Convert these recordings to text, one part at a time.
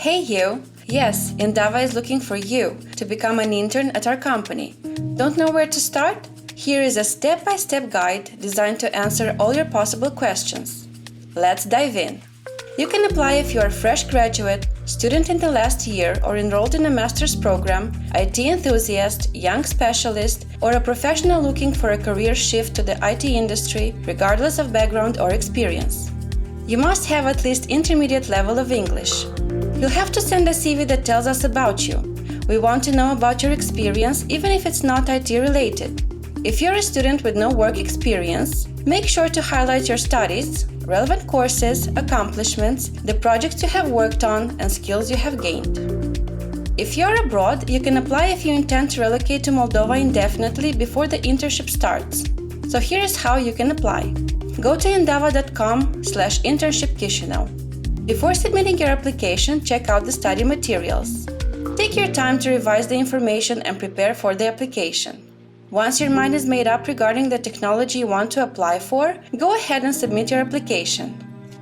Hey you! Yes, Endava is looking for you to become an intern at our company. Don't know where to start? Here is a step-by-step guide designed to answer all your possible questions. Let's dive in. You can apply if you are a fresh graduate, student in the last year, or enrolled in a master's program, IT enthusiast, young specialist, or a professional looking for a career shift to the IT industry, regardless of background or experience. You must have at least intermediate level of English. You'll have to send a CV that tells us about you. We want to know about your experience, even if it's not IT related. If you're a student with no work experience, make sure to highlight your studies, relevant courses, accomplishments, the projects you have worked on, and skills you have gained. If you're abroad, you can apply if you intend to relocate to Moldova indefinitely before the internship starts. So here is how you can apply. Go to endava.com/internship Chisinau. Before submitting your application, check out the study materials. Take your time to revise the information and prepare for the application. Once your mind is made up regarding the technology you want to apply for, go ahead and submit your application.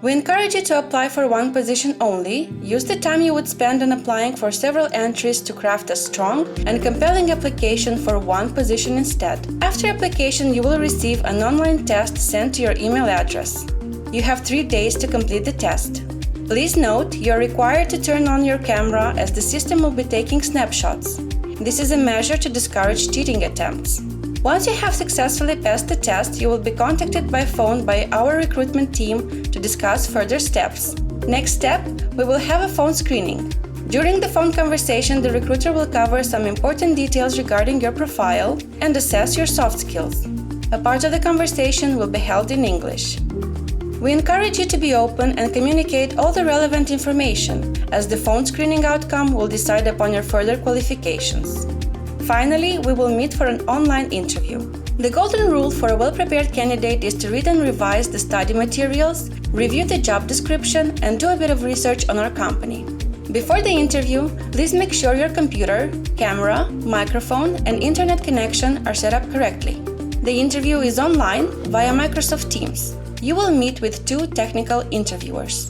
We encourage you to apply for one position only. Use the time you would spend on applying for several entries to craft a strong and compelling application for one position instead. After application, you will receive an online test sent to your email address. You have 3 days to complete the test. Please note, you are required to turn on your camera as the system will be taking snapshots. This is a measure to discourage cheating attempts. Once you have successfully passed the test, you will be contacted by phone by our recruitment team to discuss further steps. Next step, we will have a phone screening. During the phone conversation, the recruiter will cover some important details regarding your profile and assess your soft skills. A part of the conversation will be held in English. We encourage you to be open and communicate all the relevant information, as the phone screening outcome will decide upon your further qualifications. Finally, we will meet for an online interview. The golden rule for a well-prepared candidate is to read and revise the study materials, review the job description, and do a bit of research on our company. Before the interview, please make sure your computer, camera, microphone, and internet connection are set up correctly. The interview is online via Microsoft Teams. You will meet with 2 technical interviewers.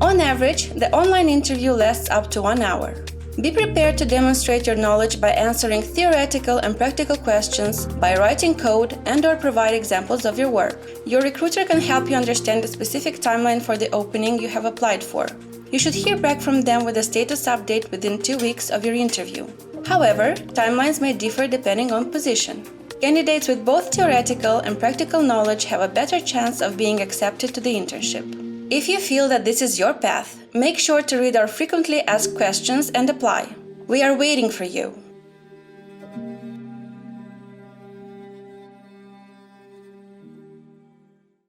On average, the online interview lasts up to 1 hour. Be prepared to demonstrate your knowledge by answering theoretical and practical questions, by writing code and/or provide examples of your work. Your recruiter can help you understand the specific timeline for the opening you have applied for. You should hear back from them with a status update within 2 weeks of your interview. However, timelines may differ depending on position. Candidates with both theoretical and practical knowledge have a better chance of being accepted to the internship. If you feel that this is your path, make sure to read our frequently asked questions and apply. We are waiting for you.